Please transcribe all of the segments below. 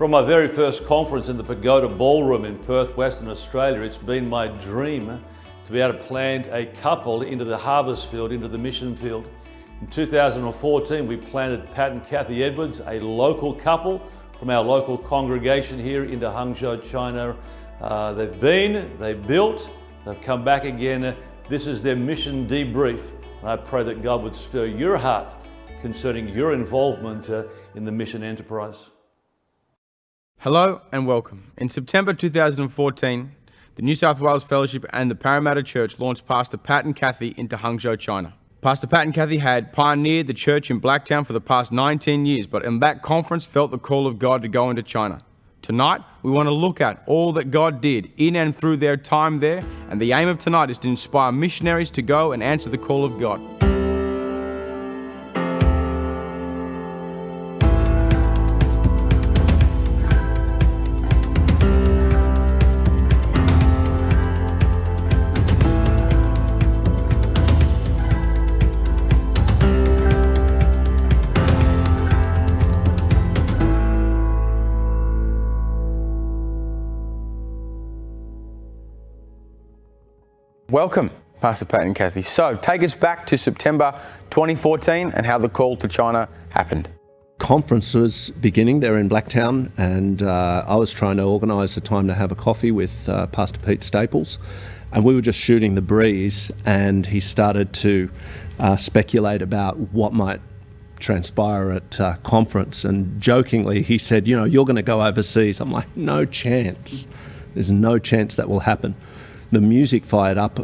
From my very first conference in the Pagoda Ballroom in Perth, Western Australia, it's been my dream to be able to plant a couple into the harvest field, into the mission field. In 2014, we planted Pat and Kathy Edwards, a local couple from our local congregation here, into Hangzhou, China. They've built, they've come back again. This is their mission debrief. And I pray that God would stir your heart concerning your involvement in the mission enterprise. Hello and welcome. In September 2014, the New South Wales Fellowship and the Parramatta Church launched Pastor Pat and Kathy into Hangzhou, China. Pastor Pat and Kathy had pioneered the church in Blacktown for the past 19 years, but in that conference felt the call of God to go into China. Tonight, we want to look at all that God did in and through their time there, and the aim of tonight is to inspire missionaries to go and answer the call of God. Welcome, Pastor Pat and Kathy. So, take us back to September 2014 and how the call to China happened. Conference was beginning there in Blacktown, and I was trying to organise a time to have a coffee with Pastor Pete Staples, and we were just shooting the breeze, and he started to speculate about what might transpire at conference, and jokingly he said, you know, you're going to go overseas. I'm like, no chance. There's no chance that will happen. The music fired up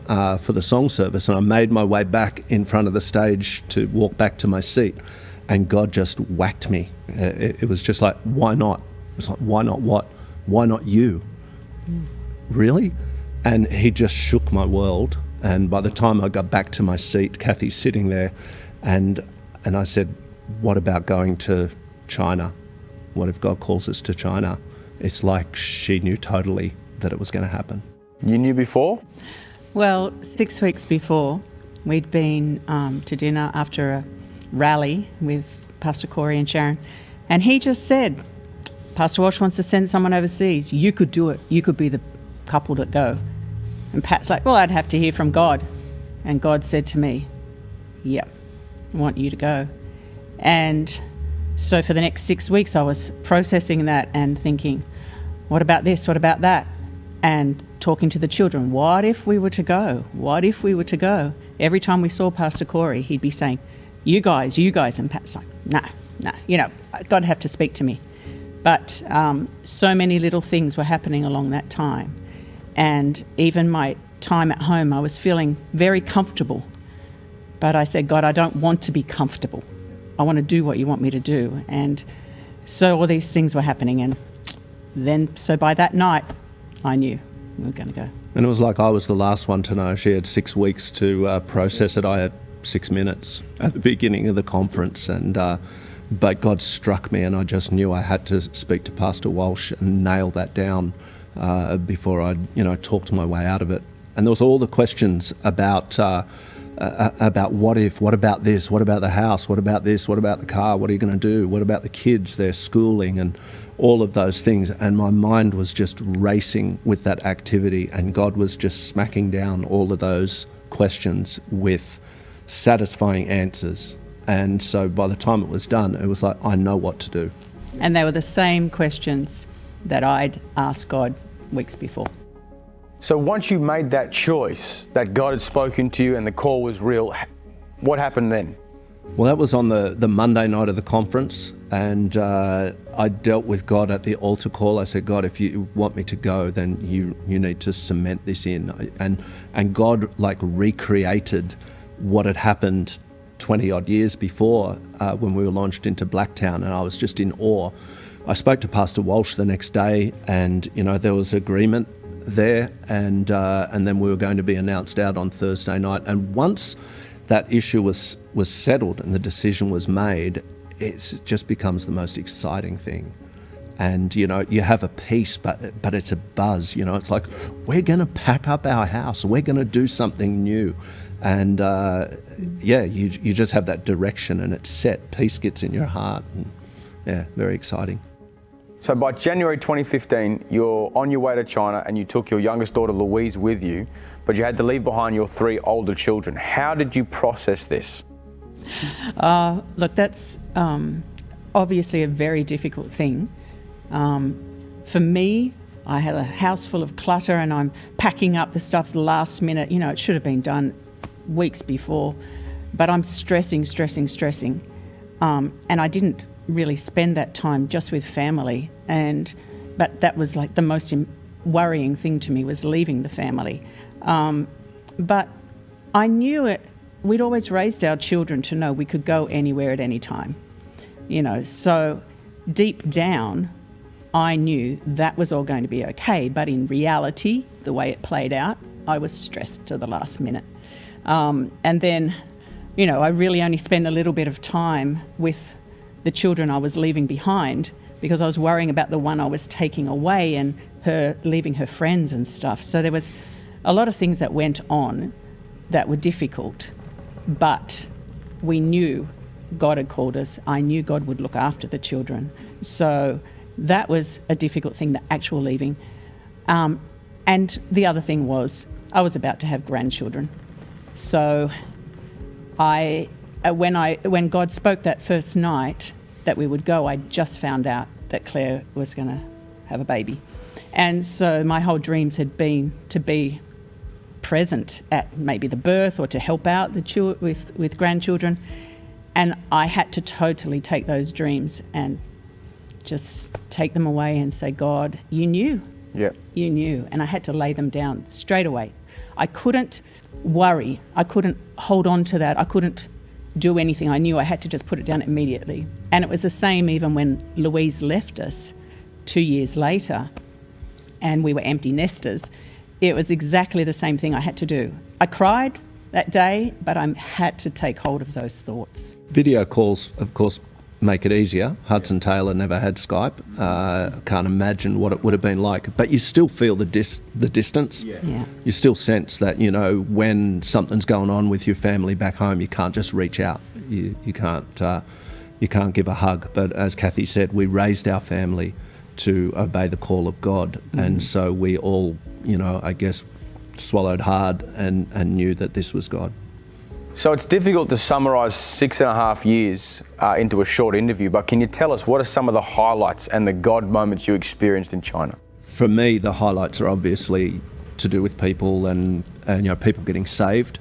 for the song service, and I made my way back in front of the stage to walk back to my seat, and God just whacked me. It was just like, why not? It was like, why not what? Why not you? Really? And he just shook my world, and by the time I got back to my seat, Kathy's sitting there, and I said, what about going to China? What if God calls us to China? It's like she knew totally that it was going to happen. You knew before? Well, 6 weeks before, we'd been to dinner after a rally with Pastor Corey and Sharon, and he just said, Pastor Walsh wants to send someone overseas. You could do it. You could be the couple that go. And Pat's like, well, I'd have to hear from God. And God said to me, yep, I want you to go. And so for the next 6 weeks, I was processing that and thinking, what about this? What about that? And talking to the children, what if we were to go? What if we were to go? Every time we saw Pastor Corey, he'd be saying, you guys. And Pat's like, nah, you know, God have to speak to me. But so many little things were happening along that time. And even my time at home, I was feeling very comfortable. But I said, God, I don't want to be comfortable. I want to do what you want me to do. And so all these things were happening. And then, so by that night, I knew we were going to go. And it was like I was the last one to know. She had 6 weeks to process it. I had 6 minutes at the beginning of the conference, and but God struck me, and I just knew I had to speak to Pastor Walsh and nail that down before I, talked my way out of it. And there was all the questions about what if, what about this, what about the house, what about this, what about the car, what are you going to do, what about the kids, their schooling, and all of those things. And my mind was just racing with that activity, and God was just smacking down all of those questions with satisfying answers. And so by the time it was done, it was like, I know what to do. And they were the same questions that I'd asked God weeks before. So once you made that choice, that God had spoken to you and the call was real, what happened then? Well, that was on the Monday night of the conference, and I dealt with God at the altar call. I said, God, if you want me to go, then you need to cement this in. And God recreated what had happened 20 odd years before when we were launched into Blacktown, and I was just in awe. I spoke to Pastor Walsh the next day, and there was agreement there, and then we were going to be announced out on Thursday night. And once that issue was settled and the decision was made, it just becomes the most exciting thing. And you have a peace, but it's a buzz. It's like, we're going to pack up our house, we're going to do something new. And you just have that direction, and it's set. Peace gets in your heart, and very exciting. So by January 2015, you're on your way to China and you took your youngest daughter Louise with you, but you had to leave behind your 3 older children. How did you process this? Look, that's obviously a very difficult thing. For me, I had a house full of clutter and I'm packing up the stuff last minute. You know, it should have been done weeks before, but I'm stressing. And I didn't really spend that time just with family. But that was like the most worrying thing to me, was leaving the family. But I knew it. We'd always raised our children to know we could go anywhere at any time. You know, so deep down, I knew that was all going to be okay. But in reality, the way it played out, I was stressed to the last minute. And then, you know, I really only spent a little bit of time with the children I was leaving behind, because I was worrying about the one I was taking away and her leaving her friends and stuff. So there was a lot of things that went on that were difficult, but we knew God had called us. I knew God would look after the children. So that was a difficult thing, the actual leaving. And the other thing was I was about to have grandchildren. So when God spoke that first night that we would go, I just found out that Claire was going to have a baby. And so my whole dreams had been to be present at maybe the birth or to help out with grandchildren. And I had to totally take those dreams and just take them away and say, God, you knew. Yeah. You knew. And I had to lay them down straight away. I couldn't worry. I couldn't hold on to that. I couldn't do anything. I knew I had to just put it down immediately. And it was the same even when Louise left us 2 years later and we were empty nesters. It was exactly the same thing I had to do. I cried that day, but I had to take hold of those thoughts. Video calls, of course, make it easier. Hudson Taylor never had Skype. Can't imagine what it would have been like. But you still feel the distance. Yeah. You still sense that, you know, when something's going on with your family back home, you can't just reach out. You can't give a hug. But as Kathy said, we raised our family to obey the call of God. And so we all, you know, I guess, swallowed hard and knew that this was God. So it's difficult to summarise 6.5 years into a short interview, but can you tell us what are some of the highlights and the God moments you experienced in China? For me, the highlights are obviously to do with people and you know, people getting saved.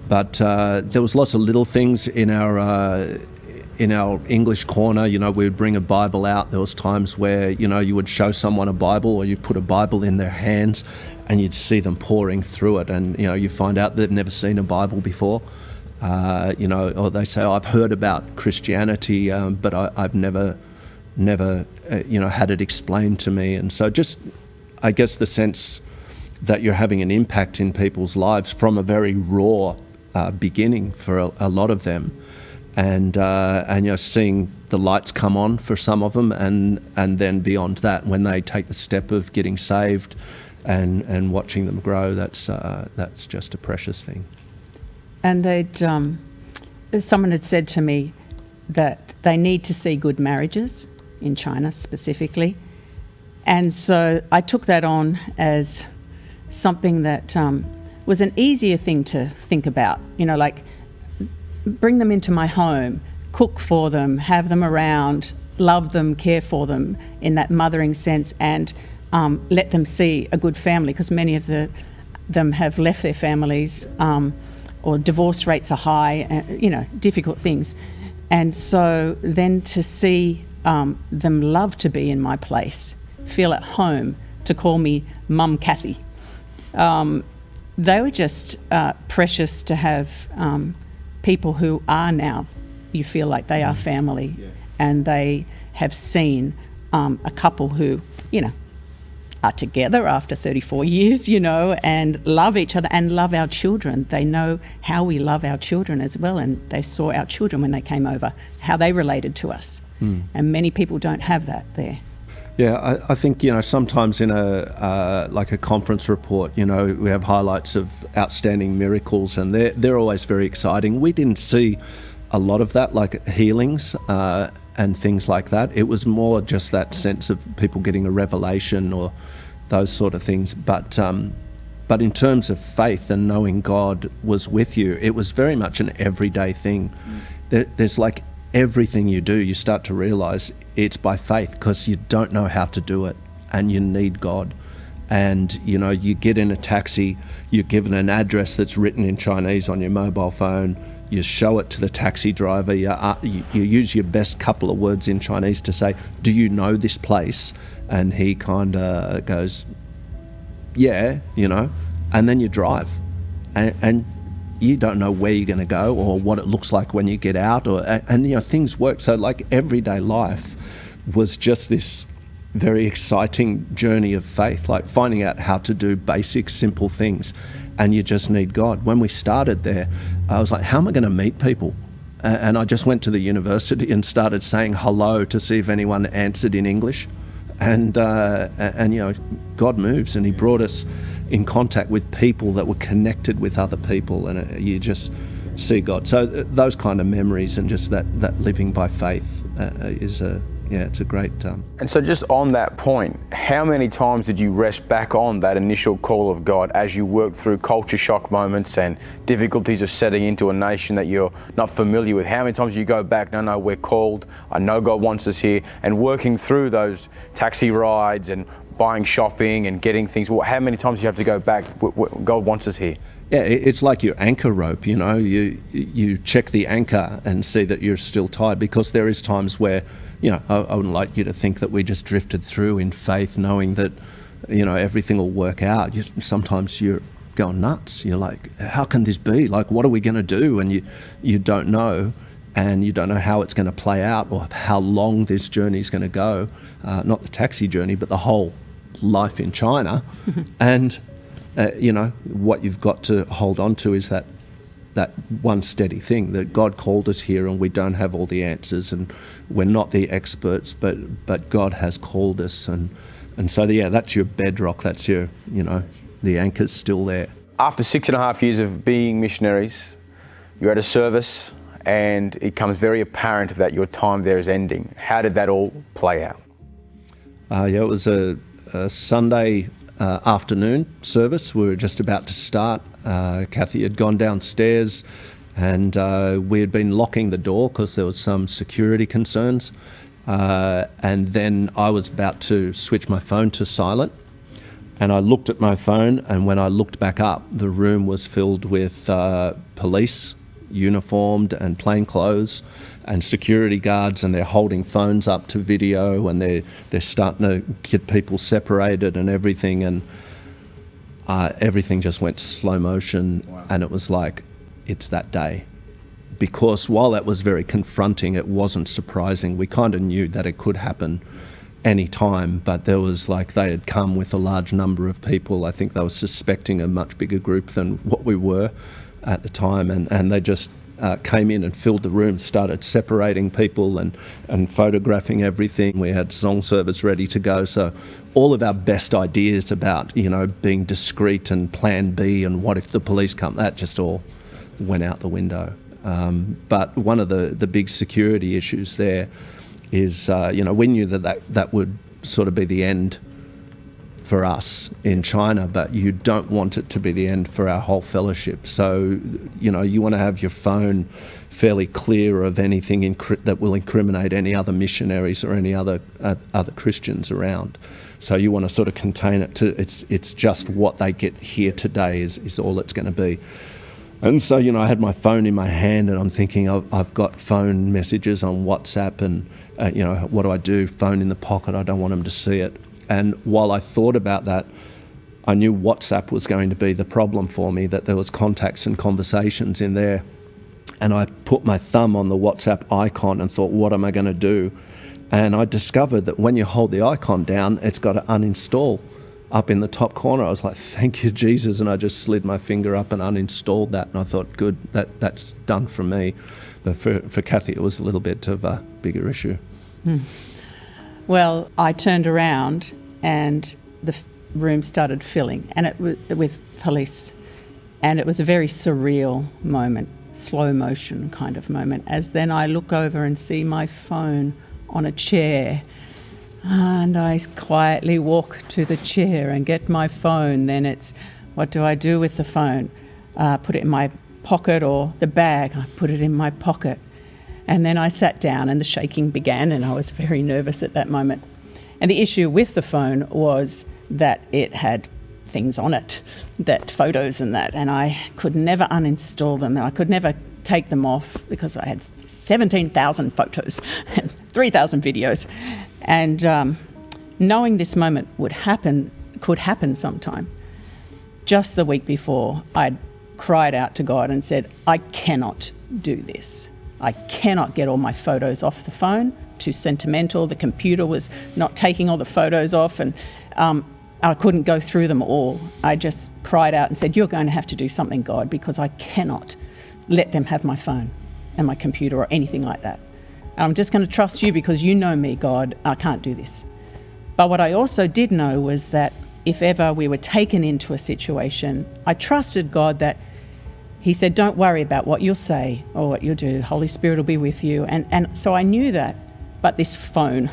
But there was lots of little things in our English corner. You know, we would bring a Bible out. There was times where, you know, you would show someone a Bible or you put a Bible in their hands and you'd see them pouring through it, and, you know, you find out they've never seen a Bible before. You know, or they say, oh, I've heard about Christianity, but I've never, you know, had it explained to me. And so just, I guess, the sense that you're having an impact in people's lives from a very raw beginning for a lot of them. And you know, seeing the lights come on for some of them, and then beyond that, when they take the step of getting saved, and watching them grow, that's just a precious thing. And someone had said to me that they need to see good marriages in China specifically, and so I took that on as something that was an easier thing to think about. You know, like, bring them into my home, cook for them, have them around, love them, care for them in that mothering sense, and let them see a good family, because many of them have left their families, or divorce rates are high, you know, difficult things. And so then to see them love to be in my place, feel at home, to call me Mum Kathy. They were just precious to have people who are now, you feel like they are family, and they have seen a couple who, you know, are together after 34 years, you know, and love each other and love our children. They know how we love our children as well, and they saw our children when they came over, how they related to us. And many people don't have that there. Yeah, I think, you know, sometimes in like a conference report, you know, we have highlights of outstanding miracles, and they're always very exciting. We didn't see a lot of that, like healings, and things like that. It was more just that sense of people getting a revelation or those sort of things. But in terms of faith and knowing God was with you, it was very much an everyday thing. There's like everything you do, you start to realize it's by faith, because you don't know how to do it and you need God. And you get in a taxi, you're given an address that's written in Chinese on your mobile phone, you show it to the taxi driver, you use your best couple of words in Chinese to say, do you know this place? And he kind of goes, yeah, and then you drive. And you don't know where you're going to go or what it looks like when you get out, and things work. So like everyday life was just this very exciting journey of faith, like finding out how to do basic, simple things, and you just need God. When we started there, I was like, how am I going to meet people? And I just went to the university and started saying hello to see if anyone answered in English. And God moves, and he brought us in contact with people that were connected with other people, and you just see God. So those kind of memories and just that living by faith it's a great... And so just on that point, how many times did you rest back on that initial call of God as you worked through culture shock moments and difficulties of setting into a nation that you're not familiar with? How many times do you go back, no, we're called, I know God wants us here, and working through those taxi rides and buying shopping and getting things? How many times do you have to go back, God wants us here? Yeah, it's like your anchor rope, you check the anchor and see that you're still tied, because there is times where, I wouldn't like you to think that we just drifted through in faith knowing that, everything will work out. Sometimes you're going nuts. You're like, how can this be? Like, what are we going to do? And you don't know, and you don't know how it's going to play out or how long this journey is going to go. Not the taxi journey, but the whole life in China. And what you've got to hold on to is that one steady thing, that God called us here and we don't have all the answers and we're not the experts, but God has called us. And so, that's your bedrock. That's your, the anchor's still there. After 6.5 years of being missionaries, you're at a service and it becomes very apparent that your time there is ending. How did that all play out? It was a Sunday afternoon service. We were just about to start. Kathy had gone downstairs and we had been locking the door because there was some security concerns. And then I was about to switch my phone to silent. And I looked at my phone, and when I looked back up, the room was filled with police, uniformed and plainclothes, and security guards, and they're holding phones up to video, and they're starting to get people separated and everything, and everything just went slow motion. Wow. And it was like, it's that day. Because while that was very confronting, it wasn't surprising. We kind of knew that it could happen any time, but there was like, they had come with a large number of people. I think they were suspecting a much bigger group than what we were at the time, and they just came in and filled the room, started separating people and photographing everything. We had song service ready to go, so all of our best ideas about being discreet and plan B and what if the police come, that just all went out the window. But one of the big security issues there is we knew that would sort of be the end for us in China, but you don't want it to be the end for our whole fellowship. So, you want to have your phone fairly clear of anything that will incriminate any other missionaries or any other Christians around. So you want to sort of contain it to it's just what they get here today is all it's going to be. And so, I had my phone in my hand and I'm thinking, I've got phone messages on WhatsApp and, what do I do? Phone in the pocket, I don't want them to see it. And while I thought about that, I knew WhatsApp was going to be the problem for me, that there was contacts and conversations in there. And I put my thumb on the WhatsApp icon and thought, what am I going to do? And I discovered that when you hold the icon down, it's got to uninstall up in the top corner. I was like, thank you, Jesus. And I just slid my finger up and uninstalled that. And I thought, good, that's done for me. But for Kathy, it was a little bit of a bigger issue. Well, I turned around and the room started filling, and it was with police. And it was a very surreal moment, slow motion kind of moment, as then I look over and see my phone on a chair. And I quietly walk to the chair and get my phone. Then it's, what do I do with the phone? Put it in my pocket or the bag? I put it in my pocket. And then I sat down and the shaking began, and I was very nervous at that moment. And the issue with the phone was that it had things on it, that photos and that, and I could never uninstall them. I could never take them off because I had 17,000 photos and 3,000 videos. And knowing this moment could happen sometime, just the week before, I'd cried out to God and said, I cannot do this. I cannot get all my photos off the phone. Too sentimental. The computer was not taking all the photos off, and I couldn't go through them all. I just cried out and said, you're going to have to do something, God, because I cannot let them have my phone and my computer or anything like that. And I'm just going to trust you because you know me, God. I can't do this. But what I also did know was that if ever we were taken into a situation, I trusted God that He said, don't worry about what you'll say or what you'll do. The Holy Spirit will be with you. And so I knew that. But this phone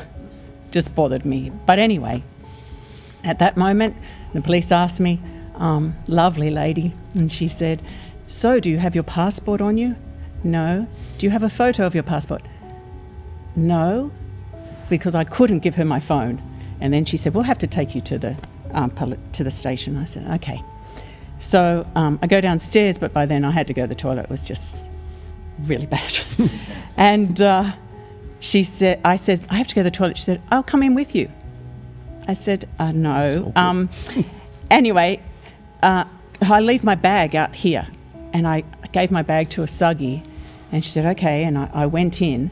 just bothered me. But anyway, at that moment, the police asked me, lovely lady, and she said, so do you have your passport on you? No. Do you have a photo of your passport? No, because I couldn't give her my phone. And then she said, we'll have to take you to the station. I said, okay. So I go downstairs, but by then I had to go to the toilet. It was just really bad. And I said, I have to go to the toilet. She said, I'll come in with you. I said, no. Anyway, I leave my bag out here. And I gave my bag to a suggie. And she said, okay. And I went in.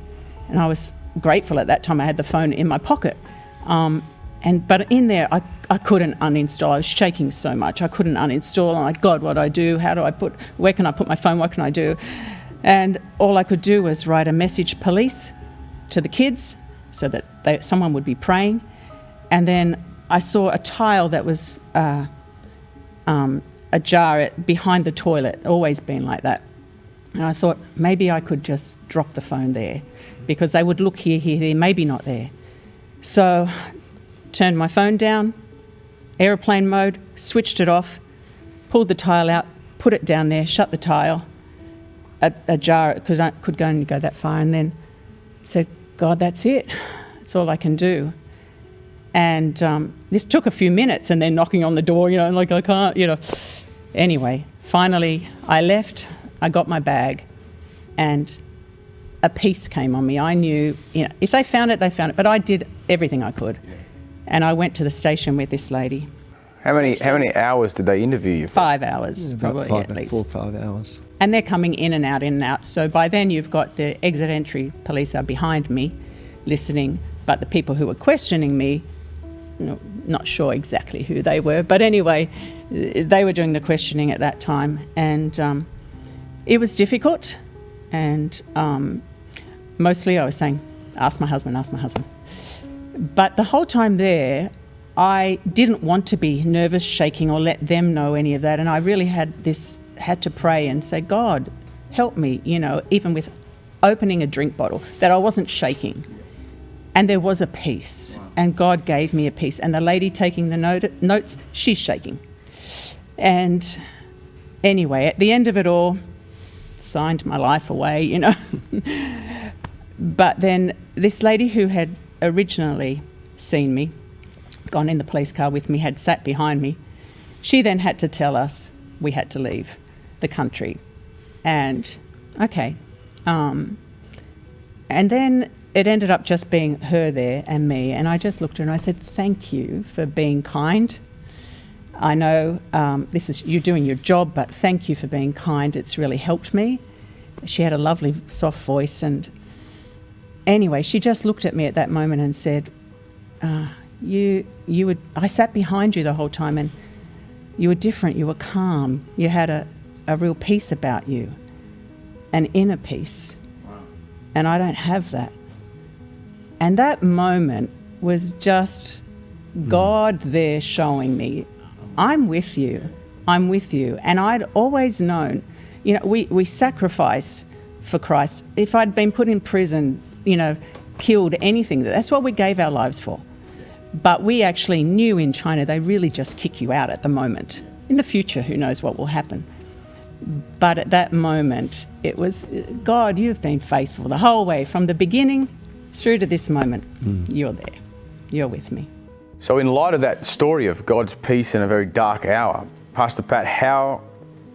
And I was grateful at that time I had the phone in my pocket. But in there, I couldn't uninstall. I was shaking so much. I couldn't uninstall. I'm like, God, what do I do? Where can I put my phone? What can I do? And all I could do was write a message, police, to the kids so that someone would be praying. And then I saw a tile that was a jar behind the toilet, always been like that. And I thought maybe I could just drop the phone there because they would look here, maybe not there. So turned my phone down, aeroplane mode, switched it off, pulled the tile out, put it down there, shut the tile. A jar could only go that far, and then said, God, that's it. That's all I can do. And this took a few minutes, and then knocking on the door, like I can't, Anyway, finally I left, I got my bag, and a peace came on me. I knew, if they found it, they found it, but I did everything I could. Yeah. And I went to the station with this lady. How many hours did they interview you for? 5 hours, probably at least. 4 or 5 hours. And they're coming in and out. So by then you've got the exit entry police are behind me, listening, but the people who were questioning me, not sure exactly who they were, but anyway, they were doing the questioning at that time. And it was difficult. And mostly I was saying, ask my husband. But the whole time there, I didn't want to be nervous, shaking, or let them know any of that. And I really had to pray and say, God, help me, even with opening a drink bottle, that I wasn't shaking. And there was a peace. And God gave me a peace. And the lady taking the notes, she's shaking. And anyway, at the end of it all, signed my life away, But then this lady who had originally seen me, gone in the police car with me, had sat behind me, she then had to tell us we had to leave the country. And okay. And then it ended up just being her there and me. And I just looked at her and I said, thank you for being kind. I know you're doing your job, but thank you for being kind. It's really helped me. She had a lovely soft voice, and anyway, she just looked at me at that moment and said, I sat behind you the whole time, and you were different, you were calm, you had a real peace about you, an inner peace. Wow. And I don't have that. And that moment was just God there showing me, I'm with you. And I'd always known, we sacrifice for Christ. If I'd been put in prison, killed anything. That's what we gave our lives for. But we actually knew in China they really just kick you out at the moment. In the future, who knows what will happen. But at that moment, it was, God, you've been faithful the whole way, from the beginning through to this moment. You're there. You're with me. So in light of that story of God's peace in a very dark hour, Pastor Pat, how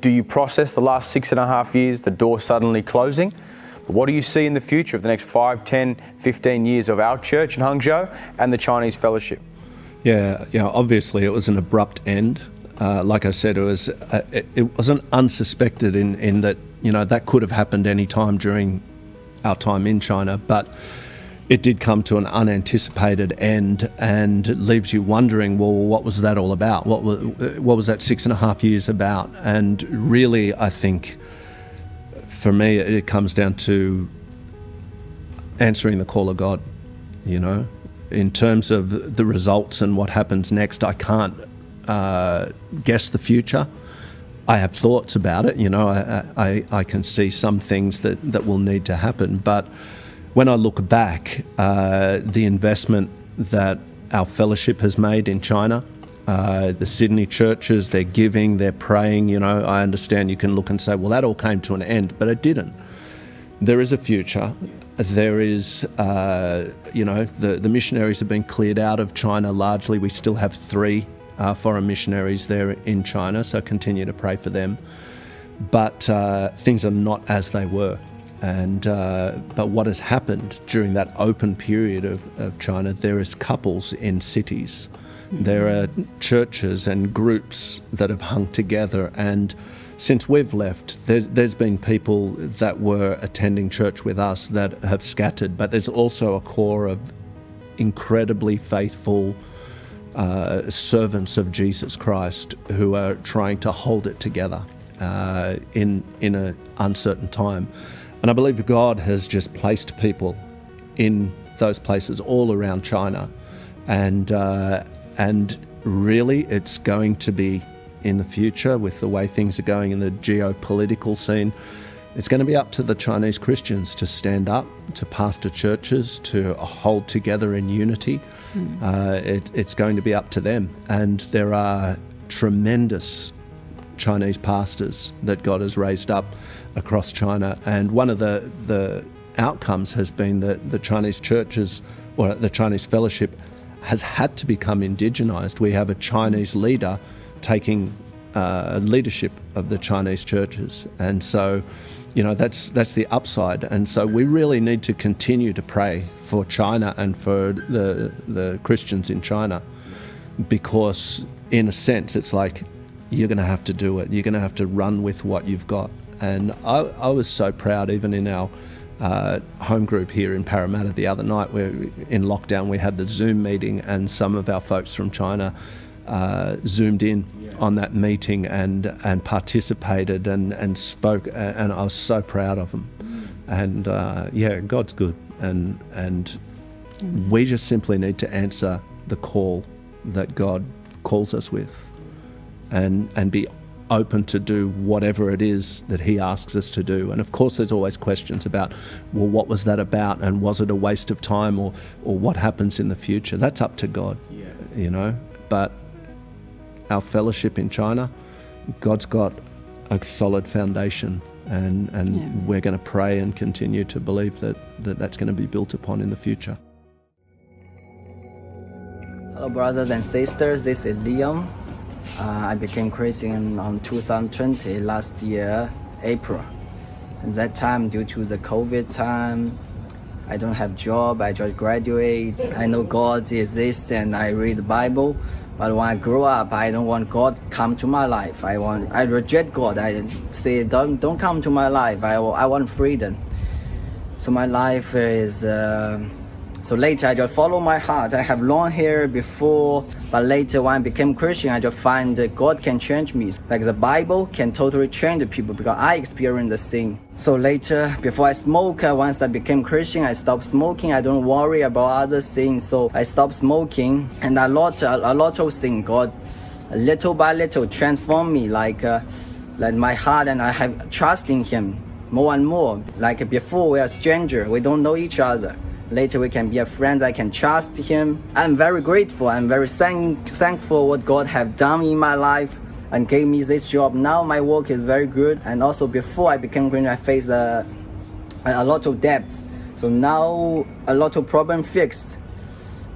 do you process the last 6.5 years, the door suddenly closing? What do you see in the future of the next 5, 10, 15 years of our church in Hangzhou and the Chinese fellowship? Yeah, obviously it was an abrupt end. Like I said, it wasn't unsuspected in that, that could have happened any time during our time in China, but it did come to an unanticipated end and leaves you wondering, well, what was that all about? What was that 6.5 years about? And really, I think, for me, it comes down to answering the call of God, In terms of the results and what happens next, I can't guess the future. I have thoughts about it, I can see some things that will need to happen, but when I look back, the investment that our fellowship has made in China, the Sydney churches, they're giving, they're praying, I understand you can look and say, well, that all came to an end, but it didn't. There is a future. There is, the missionaries have been cleared out of China largely. We still have 3 foreign missionaries there in China, so continue to pray for them. But things are not as they were. And but what has happened during that open period of China, there is couples in cities. There are churches and groups that have hung together. And since we've left, there's been people that were attending church with us that have scattered. But there's also a core of incredibly faithful servants of Jesus Christ who are trying to hold it together in an uncertain time. And I believe God has just placed people in those places all around China. And really it's going to be, in the future, with the way things are going in the geopolitical scene, it's going to be up to the Chinese Christians to stand up, to pastor churches, to hold together in unity. It's going to be up to them. And there are tremendous Chinese pastors that God has raised up across China, and one of the outcomes has been that the Chinese churches, or the Chinese fellowship, has had to become indigenized. We have a Chinese leader taking leadership of the Chinese churches, and so that's the upside. And so we really need to continue to pray for China and for the Christians in China, because in a sense it's like, you're going to have to do it. You're going to have to run with what you've got. And I was so proud, even in our home group here in Parramatta the other night, where in lockdown we had the Zoom meeting, and some of our folks from China zoomed in on that meeting and participated and spoke, and I was so proud of them. And God's good, and we just simply need to answer the call that God calls us with, and be open to do whatever it is that he asks us to do. And of course there's always questions about, well, what was that about, and was it a waste of time, or what happens in the future? That's up to God, but our fellowship in China, God's got a solid foundation, and we're going to pray and continue to believe that's going to be built upon in the future. Hello brothers and sisters, this is Liam. I became Christian on 2020, last year, April. At that time, due to the COVID time, I don't have job, I just graduate. I know God exists and I read the Bible, but when I grow up, I don't want God come to my life. I reject God. I say, don't come to my life. I want freedom. So my life is... So later I just follow my heart. I have long hair before, but later when I became Christian, I just find that God can change me. Like the Bible can totally change the people, because I experienced the thing. So later, before I smoke, once I became Christian, I stopped smoking. I don't worry about other things. So I stopped smoking, and a lot of things God, little by little, transformed me. Like my heart, and I have trust in Him more and more. Like before, we are strangers, we don't know each other. Later we can be a friend, I can trust him. I'm very grateful, I'm very thankful what God have done in my life and gave me this job. Now my work is very good, and also before I became Christian, I faced a lot of debts. So now a lot of problem fixed.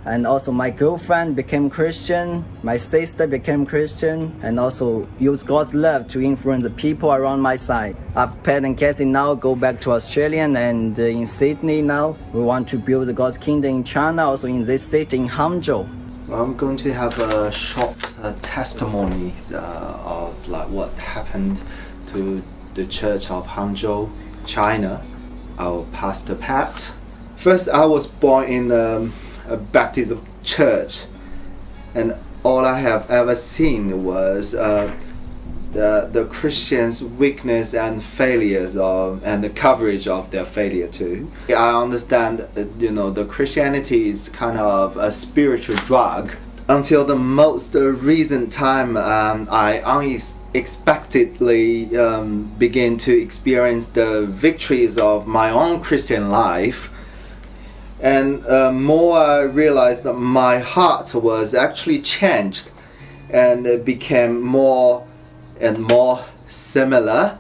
And also my girlfriend became Christian, my sister became Christian, and also use God's love to influence the people around my side. Pat and Kathy now go back to Australia, and in Sydney now. We want to build God's kingdom in China, also in this city in Hangzhou. I'm going to have a short testimony of like what happened to the Church of Hangzhou, China. Our Pastor Pat. First, I was born in a Baptist church, and all I have ever seen was the Christians' weakness and failures and the coverage of their failure too. I understand, the Christianity is kind of a spiritual drug. Until the most recent time, I unexpectedly began to experience the victories of my own Christian life. And more I realized that my heart was actually changed, and it became more and more similar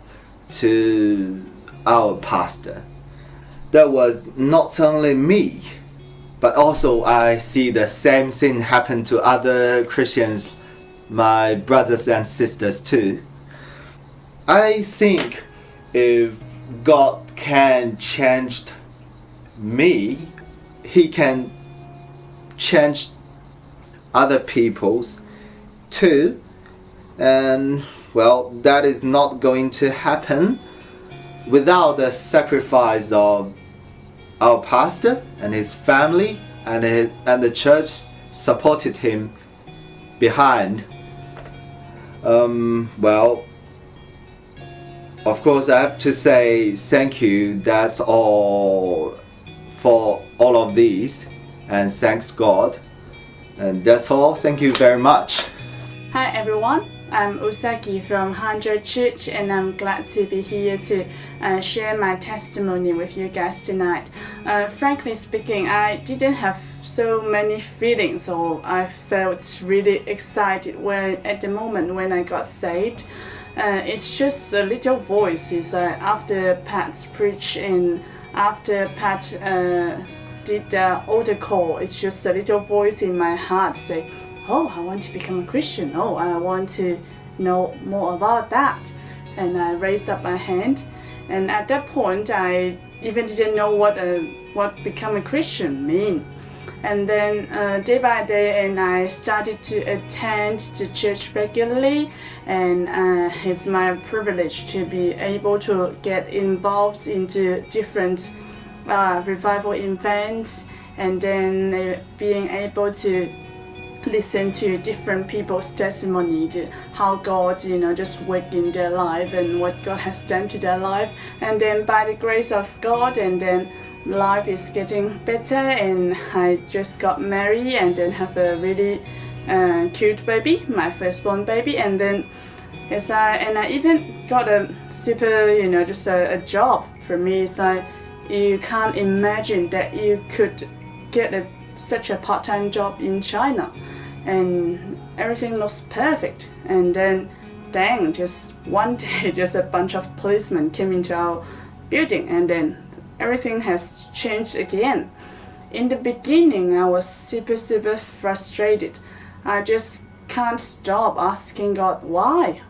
to our pastor. That was not only me, but also I see the same thing happen to other Christians, my brothers and sisters too. I think if God can change me, He can change other people's too. And well, that is not going to happen without the sacrifice of our pastor and his family, and the church supported him behind. Well, of course I have to say thank you. That's all for all of these, and thanks God. And that's all. Thank you very much. Hi everyone, I'm Usagi from Hangzhou Church, and I'm glad to be here to share my testimony with you guys tonight. Frankly speaking, I didn't have so many feelings, or I felt really excited at the moment when I got saved. It's just a little voice. It's after Pat's preach and after Pat did the altar call, it's just a little voice in my heart say, oh, I want to become a Christian. Oh, I want to know more about that. And I raised up my hand. And at that point, I even didn't know what become a Christian mean. And then day by day, and I started to attend the church regularly. And it's my privilege to be able to get involved into different revival events, and then being able to listen to different people's testimony, how God, just worked in their life and what God has done to their life. And then by the grace of God, and then life is getting better, and I just got married and then have a really cute baby, my firstborn baby. And then I even got a super, just a job. For me, it's like you can't imagine that you could get such a part-time job in China, and everything looks perfect. And then dang, just one day just a bunch of policemen came into our building, and then everything has changed again. In the beginning, I was super frustrated. I just can't stop asking God, why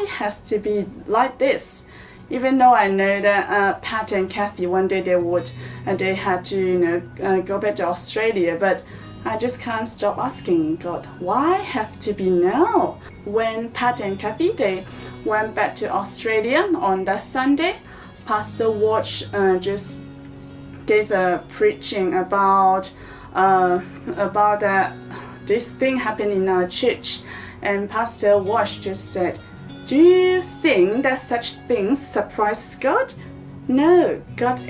has to be like this? Even though I know that Pat and Kathy, one day they had to go back to Australia, but I just can't stop asking God, why have to be now? When Pat and Kathy, they went back to Australia on that Sunday, Pastor Watch just gave a preaching about this thing happened in our church, and Pastor Watch just said, do you think that such things surprise God? No, God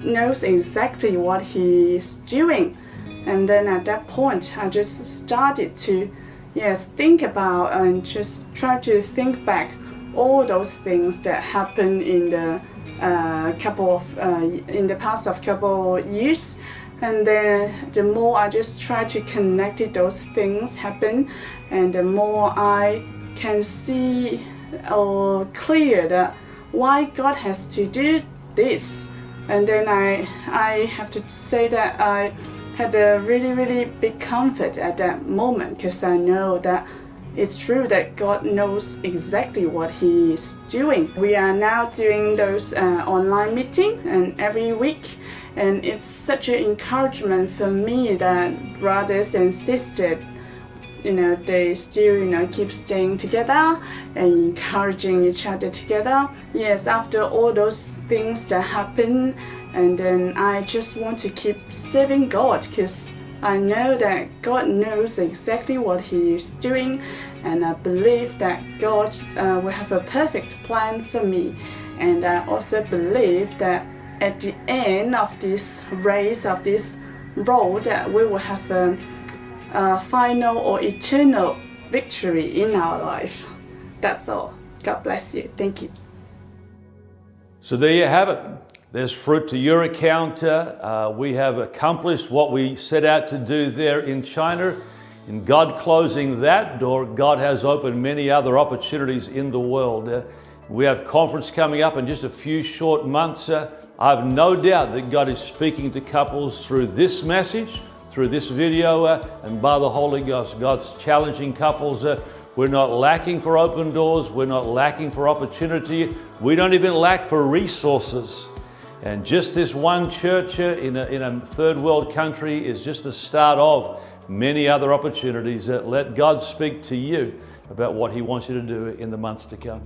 knows exactly what He is doing. And then at that point, I just started to think about and just try to think back all those things that happened in the past of couple years. And then the more I just try to connect those things happen, and the more I can see or clear that why God has to do this. And then I have to say that I had a really big comfort at that moment, because I know that it's true that God knows exactly what He is doing. We are now doing those online meetings and every week, and it's such an encouragement for me that brothers and sisters, they still, keep staying together and encouraging each other together. Yes, after all those things that happen, and then I just want to keep serving God, because I know that God knows exactly what He is doing, and I believe that God will have a perfect plan for me. And I also believe that at the end of this race, of this road, that we will have a final or eternal victory in our life. That's all. God bless you. Thank you. So there you have it. There's fruit to your account. We have accomplished what we set out to do there in China. In God closing that door, God has opened many other opportunities in the world. We have conference coming up in just a few short months. I have no doubt that God is speaking to couples through this message, through this video, and by the Holy Ghost. God's challenging couples. We're not lacking for open doors. We're not lacking for opportunity. We don't even lack for resources. And just this one church in a third world country is just the start of many other opportunities. Let God speak to you about what He wants you to do in the months to come.